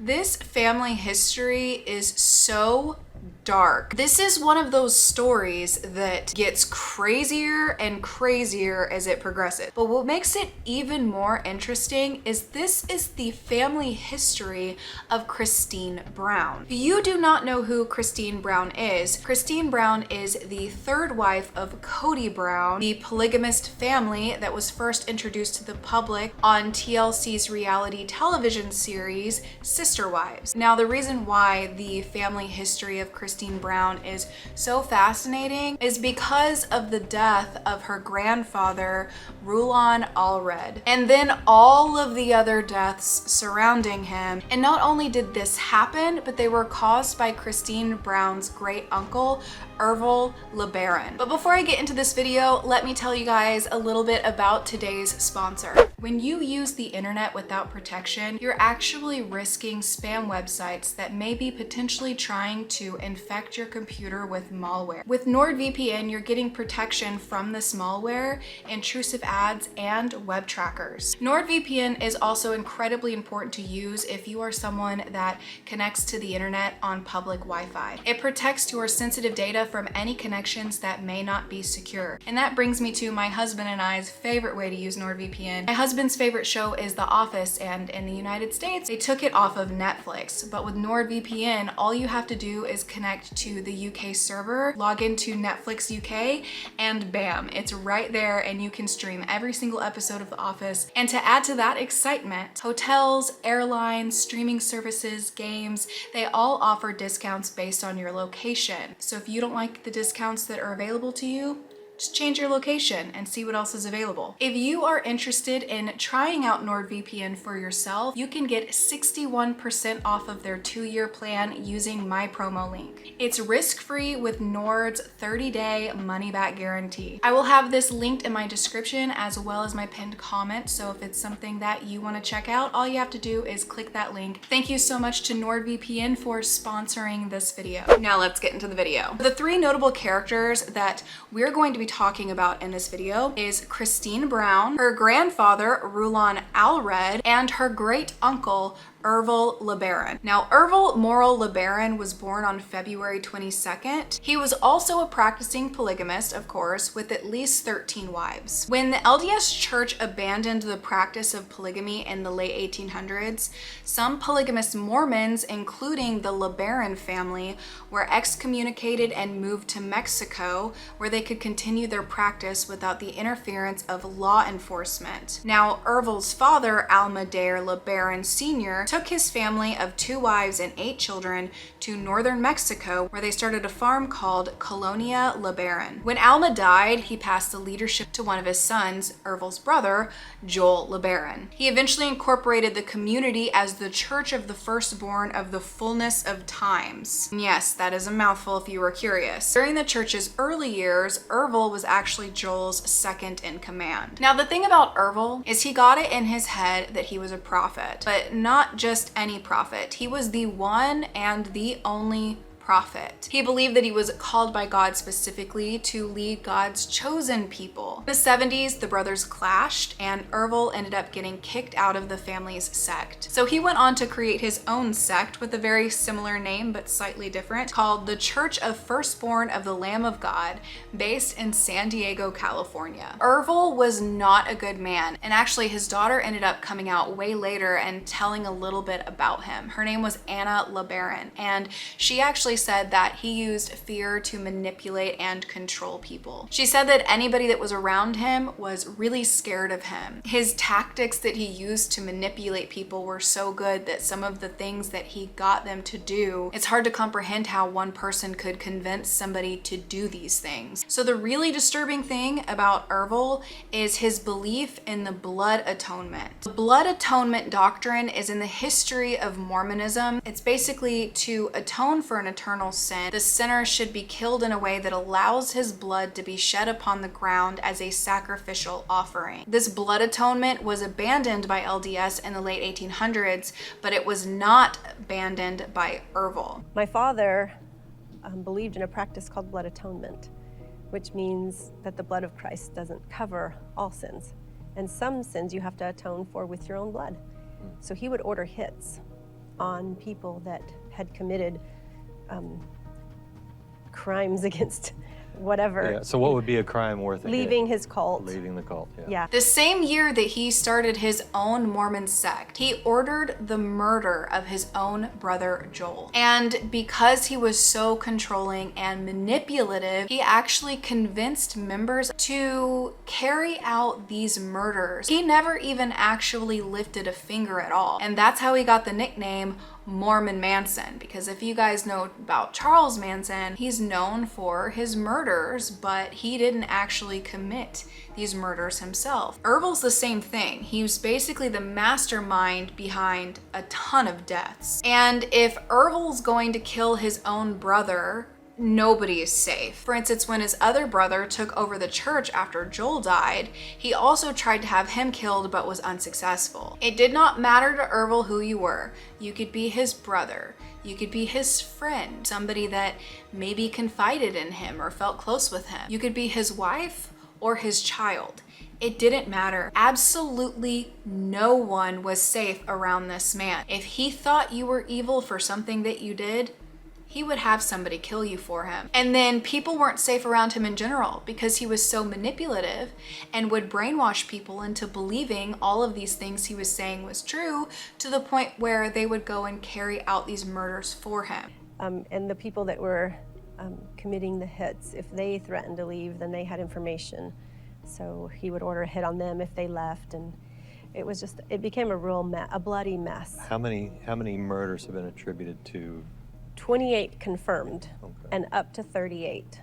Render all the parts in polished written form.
This family history is so dark. This is one of those stories that gets crazier and crazier as it progresses. But what makes it even more interesting is this is the family history of Christine Brown. If you do not know who Christine Brown is the third wife of Cody Brown, the polygamist family that was first introduced to the public on TLC's reality television series, Sister Wives. Now, the reason why the family history of Christine Brown is so fascinating is because of the death of her grandfather, Rulon Allred, and then all of the other deaths surrounding him. And not only did this happen, but they were caused by Christine Brown's great uncle, Ervil LeBaron. But before I get into this video, let me tell you guys a little bit about today's sponsor. When you use the internet without protection, you're actually risking spam websites that may be potentially trying to infect your computer with malware. With NordVPN, you're getting protection from this malware, intrusive ads, and web trackers. NordVPN is also incredibly important to use if you are someone that connects to the internet on public Wi-Fi. It protects your sensitive data from any connections that may not be secure. And that brings me to my husband and I's favorite way to use NordVPN. My husband's favorite show is The Office, and in the United States, they took it off of Netflix. But with NordVPN, all you have to do is connect to the UK server, log into Netflix UK, and bam, it's right there and you can stream every single episode of The Office. And to add to that excitement, hotels, airlines, streaming services, games, they all offer discounts based on your location. So if you don't like the discounts that are available to you, just change your location and see what else is available. If you are interested in trying out NordVPN for yourself, you can get 61% off of their 2-year plan using my promo link. It's risk-free with Nord's 30-day money-back guarantee. I will have this linked in my description as well as my pinned comment, so if it's something that you want to check out, all you have to do is click that link. Thank you so much to NordVPN for sponsoring this video. Now let's get into the video. The 3 notable characters that we're going to be talking about in this video is Christine Brown, her grandfather Rulon Allred, and her great uncle Ervil LeBaron. Now, Ervil Morrill LeBaron was born on February 22nd. He was also a practicing polygamist, of course, with at least 13 wives. When the LDS Church abandoned the practice of polygamy in the late 1800s, some polygamous Mormons, including the LeBaron family, were excommunicated and moved to Mexico, where they could continue their practice without the interference of law enforcement. Now, Ervil's father, Almadeir LeBaron Sr., took his family of 2 wives and 8 children to northern Mexico, where they started a farm called Colonia LeBaron. When Alma died, he passed the leadership to one of his sons, Ervil's brother, Joel LeBaron. He eventually incorporated the community as the Church of the Firstborn of the Fullness of Times. And yes, that is a mouthful if you were curious. During the church's early years, Ervil was actually Joel's second in command. Now, the thing about Ervil is he got it in his head that he was a prophet, but not just any prophet. He was the one and the only prophet. He believed that he was called by God specifically to lead God's chosen people. In the 70s, the brothers clashed and Ervil ended up getting kicked out of the family's sect. So he went on to create his own sect with a very similar name but slightly different, called the Church of Firstborn of the Lamb of God, based in San Diego, California. Ervil was not a good man, and actually his daughter ended up coming out way later and telling a little bit about him. Her name was Anna LeBaron, and she actually said that he used fear to manipulate and control people. She said that anybody that was around him was really scared of him. His tactics that he used to manipulate people were so good that some of the things that he got them to do, it's hard to comprehend how one person could convince somebody to do these things. So the really disturbing thing about Ervil is his belief in the blood atonement. The blood atonement doctrine is in the history of Mormonism. It's basically to atone for an eternal sin. The sinner should be killed in a way that allows his blood to be shed upon the ground as a sacrificial offering. This blood atonement was abandoned by LDS in the late 1800s, but it was not abandoned by Ervil. My father believed in a practice called blood atonement, which means that the blood of Christ doesn't cover all sins. And some sins you have to atone for with your own blood. So he would order hits on people that had committed crimes against whatever. Yeah. So what would be a crime worth a Leaving hit? his cult. Leaving the cult. Yeah. Yeah. The same year that he started his own Mormon sect, he ordered the murder of his own brother Joel. And because he was so controlling and manipulative, he actually convinced members to carry out these murders. He never even actually lifted a finger at all. And that's how he got the nickname Mormon Manson, because if you guys know about Charles Manson, he's known for his murders, but he didn't actually commit these murders himself. Ervil's the same thing. He was basically the mastermind behind a ton of deaths. And if Ervil's going to kill his own brother, nobody is safe. For instance, when his other brother took over the church after Joel died, he also tried to have him killed but was unsuccessful. It did not matter to Ervil who you were. You could be his brother, you could be his friend, somebody that maybe confided in him or felt close with him. You could be his wife or his child. It didn't matter. Absolutely no one was safe around this man. If he thought you were evil for something that you did, he would have somebody kill you for him. And then people weren't safe around him in general because he was so manipulative and would brainwash people into believing all of these things he was saying was true, to the point where they would go and carry out these murders for him. And the people that were committing the hits, if they threatened to leave, then they had information. So he would order a hit on them if they left, and it became a bloody mess. How many murders have been attributed to? 28 confirmed, Okay. and up to 38,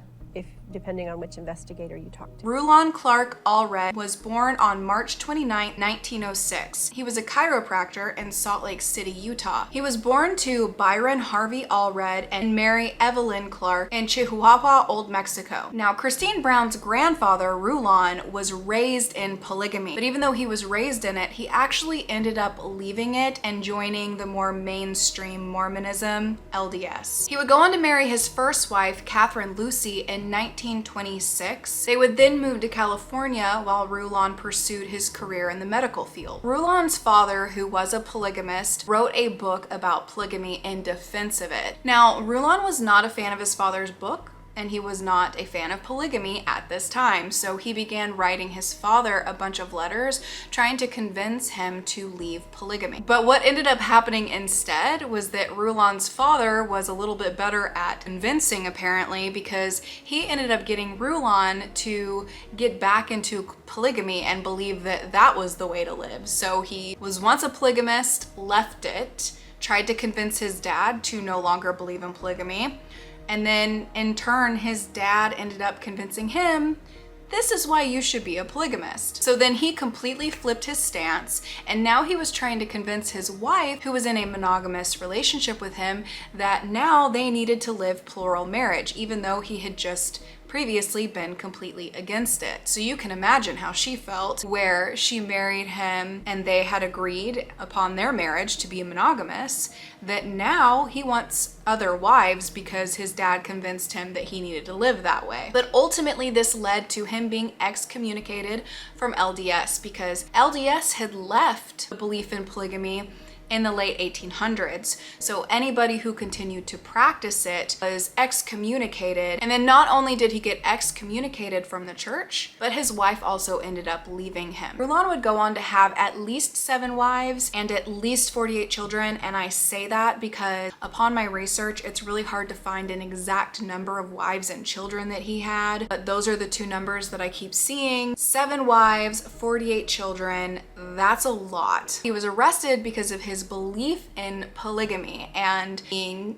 depending on which investigator you talk to. Rulon Clark Allred was born on March 29, 1906. He was a chiropractor in Salt Lake City, Utah. He was born to Byron Harvey Allred and Mary Evelyn Clark in Chihuahua, Old Mexico. Now, Christine Brown's grandfather, Rulon, was raised in polygamy, but even though he was raised in it, he actually ended up leaving it and joining the more mainstream Mormonism, LDS. He would go on to marry his first wife, Catherine Lucy, in 1926. They would then move to California while Rulon pursued his career in the medical field. Rulon's father, who was a polygamist, wrote a book about polygamy in defense of it. Now, Rulon was not a fan of his father's book, and he was not a fan of polygamy at this time, so he began writing his father a bunch of letters trying to convince him to leave polygamy. But what ended up happening instead was that Rulon's father was a little bit better at convincing, apparently, because he ended up getting Rulon to get back into polygamy and believe that that was the way to live. So he was once a polygamist, left it, tried to convince his dad to no longer believe in polygamy, and then in turn, his dad ended up convincing him, this is why you should be a polygamist. So then he completely flipped his stance, and now he was trying to convince his wife, who was in a monogamous relationship with him, that now they needed to live plural marriage, even though he had just previously been completely against it. So you can imagine how she felt, where she married him and they had agreed upon their marriage to be monogamous, that now he wants other wives because his dad convinced him that he needed to live that way. But ultimately this led to him being excommunicated from LDS because LDS had left the belief in polygamy in the late 1800s. So anybody who continued to practice it was excommunicated. And then not only did he get excommunicated from the church, but his wife also ended up leaving him. Rulon would go on to have at least 7 wives and at least 48 children. And I say that because upon my research, it's really hard to find an exact number of wives and children that he had. But those are the 2 numbers that I keep seeing. 7 wives, 48 children. That's a lot. He was arrested because of his belief in polygamy and being,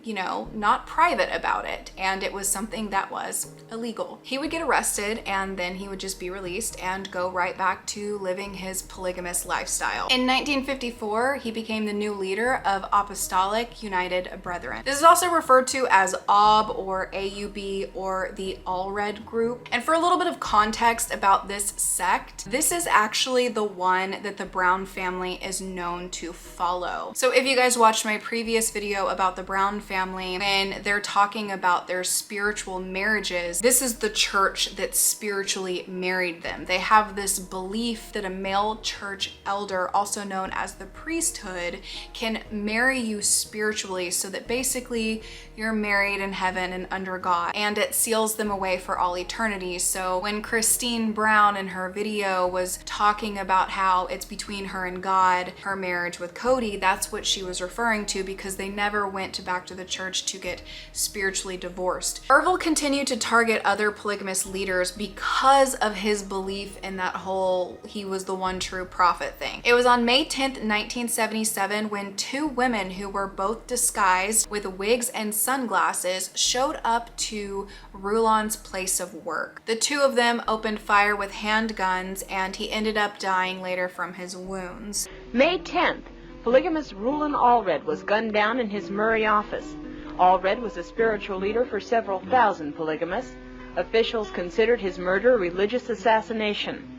not private about it. And it was something that was illegal. He would get arrested and then he would just be released and go right back to living his polygamous lifestyle. In 1954, he became the new leader of Apostolic United Brethren. This is also referred to as AUB or AUB or the Allred group. And for a little bit of context about this sect, this is actually the one that the Brown family is known to follow. below. So if you guys watched my previous video about the Brown family, when they're talking about their spiritual marriages, this is the church that spiritually married them. They have this belief that a male church elder, also known as the priesthood, can marry you spiritually, so that basically you're married in heaven and under God, and it seals them away for all eternity. So when Christine Brown in her video was talking about how it's between her and God, her marriage with Cody, that's what she was referring to, because they never went back to the church to get spiritually divorced. Ervil continued to target other polygamous leaders because of his belief in that whole he was the one true prophet thing. It was on May 10th, 1977 when two women who were both disguised with wigs and sunglasses showed up to Rulon's place of work. The two of them opened fire with handguns, and he ended up dying later from his wounds. May 10th, polygamist Rulon Allred was gunned down in his Murray office. Allred was a spiritual leader for several thousand polygamists. Officials considered his murder a religious assassination.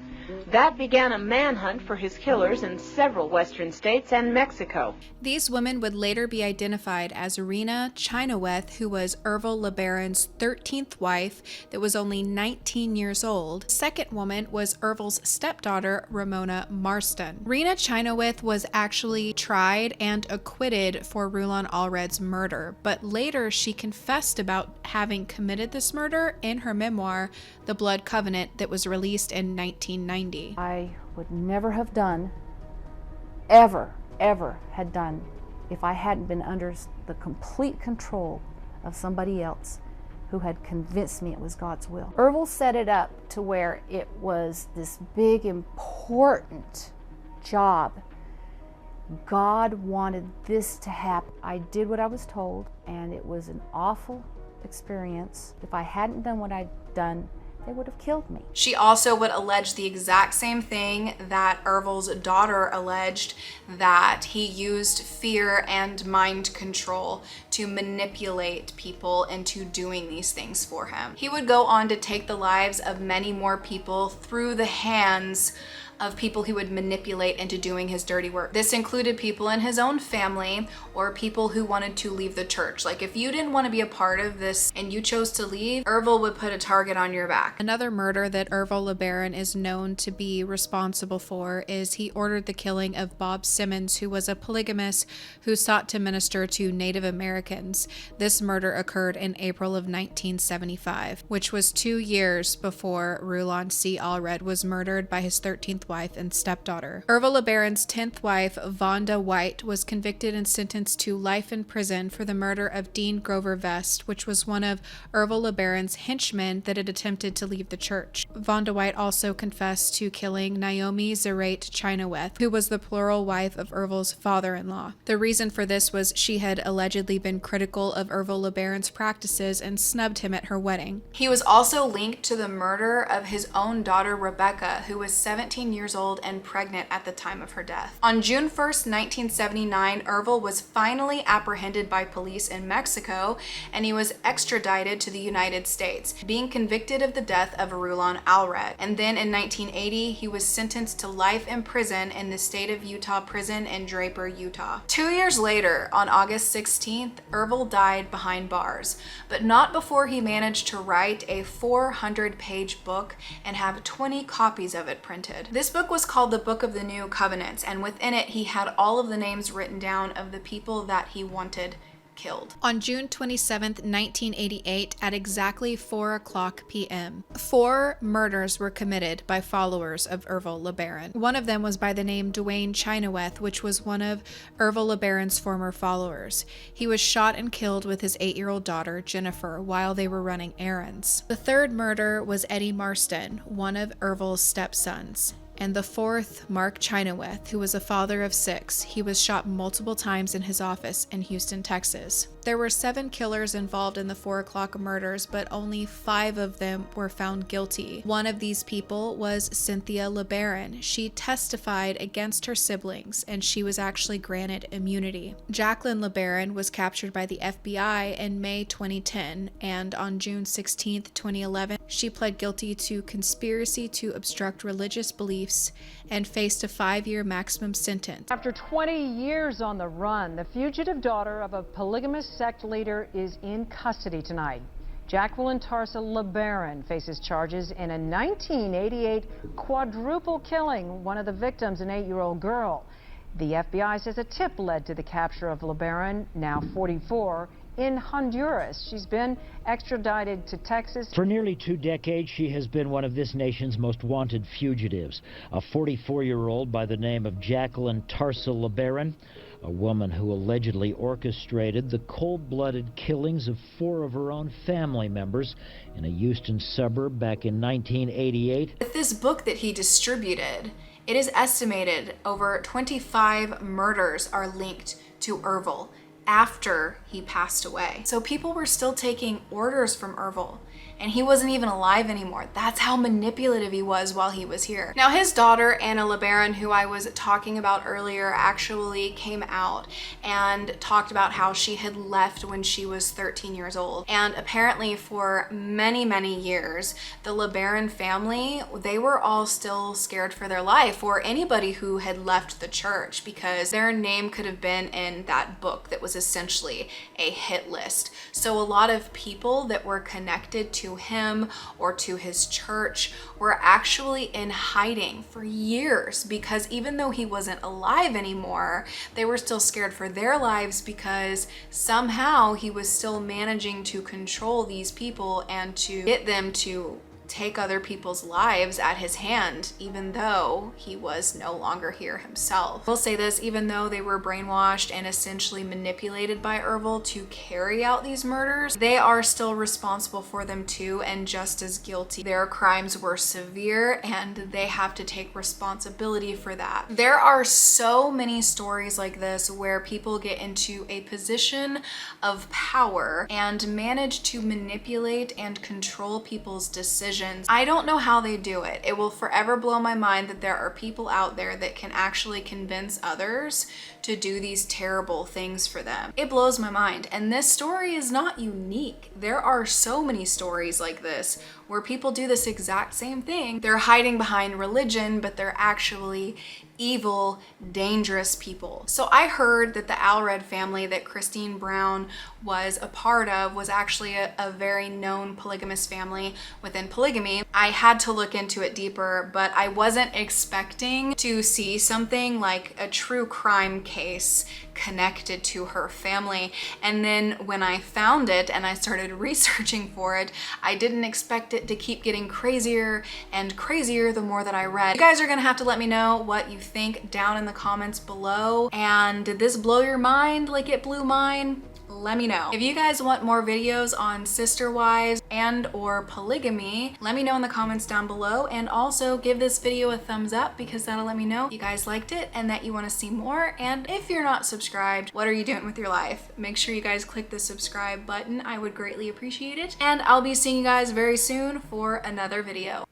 That began a manhunt for his killers in several western states and Mexico. These women would later be identified as Rena Chenoweth, who was Ervil LeBaron's 13th wife that was only 19 years old. The second woman was Ervil's stepdaughter, Ramona Marston. Rena Chenoweth was actually tried and acquitted for Rulon Allred's murder, but later she confessed about having committed this murder in her memoir, The Blood Covenant, that was released in 1990. I would never have done, ever had done, if I hadn't been under the complete control of somebody else who had convinced me it was God's will. Ervil set it up to where it was this big, important job. God wanted this to happen. I did what I was told, and it was an awful experience. If I hadn't done what I'd done, they would have killed me. She also would allege the exact same thing that Ervil's daughter alleged, that he used fear and mind control to manipulate people into doing these things for him. He would go on to take the lives of many more people through the hands of people who would manipulate into doing his dirty work. This included people in his own family or people who wanted to leave the church. Like, if you didn't want to be a part of this and you chose to leave, Ervil would put a target on your back. Another murder that Ervil LeBaron is known to be responsible for is he ordered the killing of Bob Simmons, who was a polygamist who sought to minister to Native Americans. This murder occurred in April of 1975, which was 2 years before Rulon C. Allred was murdered by his 13th wife and stepdaughter. Ervil LeBaron's 10th wife, Vonda White, was convicted and sentenced to life in prison for the murder of Dean Grover Vest, which was one of Ervil LeBaron's henchmen that had attempted to leave the church. Vonda White also confessed to killing Naomi Zarate Chenoweth, who was the plural wife of Ervil's father-in-law. The reason for this was she had allegedly been critical of Ervil LeBaron's practices and snubbed him at her wedding. He was also linked to the murder of his own daughter, Rebecca, who was 17 years old and pregnant at the time of her death. On June 1st, 1979, Ervil was finally apprehended by police in Mexico, and he was extradited to the United States, being convicted of the death of Rulon Allred. And then in 1980, he was sentenced to life in prison in the state of Utah prison in Draper, Utah. 2 years later, on August 16th, Ervil died behind bars, but not before he managed to write a 400-page book and have 20 copies of it printed. This book was called the Book of the New Covenants, and within it he had all of the names written down of the people that he wanted killed. On June 27th, 1988, at exactly 4:00 p.m., 4 murders were committed by followers of Ervil LeBaron. One of them was by the name Dwayne Chenoweth, which was one of Ervil LeBaron's former followers. He was shot and killed with his 8-year-old daughter, Jennifer, while they were running errands. The third murder was Eddie Marston, one of Ervil's stepsons. And the fourth, Mark Chenoweth, who was a father of 6. He was shot multiple times in his office in Houston, Texas. There were 7 killers involved in the 4:00 murders, but only 5 of them were found guilty. One of these people was Cynthia LeBaron. She testified against her siblings, and she was actually granted immunity. Jacqueline LeBaron was captured by the FBI in May 2010, and on June 16, 2011, she pled guilty to conspiracy to obstruct religious belief beliefs and faced a 5-year maximum sentence. After 20 years on the run, the fugitive daughter of a polygamist sect leader is in custody tonight. Jacqueline Tarsa LeBaron faces charges in a 1988 quadruple killing, one of the victims an 8-year-old girl. The FBI says a tip led to the capture of LeBaron, now 44, in Honduras. She's been extradited to Texas. For nearly 2 decades, she has been one of this nation's most wanted fugitives. A 44-year-old by the name of Jacqueline Tarsa LeBaron, a woman who allegedly orchestrated the cold-blooded killings of 4 of her own family members in a Houston suburb back in 1988. With this book that he distributed, it is estimated over 25 murders are linked to Ervil after he passed away. So people were still taking orders from Ervil, and he wasn't even alive anymore. That's how manipulative he was while he was here. Now, his daughter, Anna LeBaron, who I was talking about earlier, actually came out and talked about how she had left when she was 13 years old. And apparently for many, many years, the LeBaron family, they were all still scared for their life, or anybody who had left the church, because their name could have been in that book that was essentially a hit list. So a lot of people that were connected to him or to his church were actually in hiding for years, because even though he wasn't alive anymore, they were still scared for their lives, because somehow he was still managing to control these people and to get them to take other people's lives at his hand, even though he was no longer here himself. I will say this, even though they were brainwashed and essentially manipulated by Ervil to carry out these murders, they are still responsible for them too, and just as guilty. Their crimes were severe, and they have to take responsibility for that. There are so many stories like this where people get into a position of power and manage to manipulate and control people's decisions. I don't know how they do it. It will forever blow my mind that there are people out there that can actually convince others to do these terrible things for them. It blows my mind. And this story is not unique. There are so many stories like this where people do this exact same thing. They're hiding behind religion, but they're actually evil, dangerous people. So I heard that the Allred family that Christine Brown was a part of was actually a very known polygamous family within polygamy. I had to look into it deeper, but I wasn't expecting to see something like a true crime case connected to her family. And then when I found it and I started researching for it, I didn't expect it to keep getting crazier and crazier the more that I read. You guys are gonna have to let me know what you think down in the comments below. And did this blow your mind like it blew mine? Let me know. If you guys want more videos on sister wives and or polygamy, let me know in the comments down below, and also give this video a thumbs up, because that'll let me know you guys liked it and that you want to see more. And if you're not subscribed, what are you doing with your life? Make sure you guys click the subscribe button. I would greatly appreciate it. And I'll be seeing you guys very soon for another video.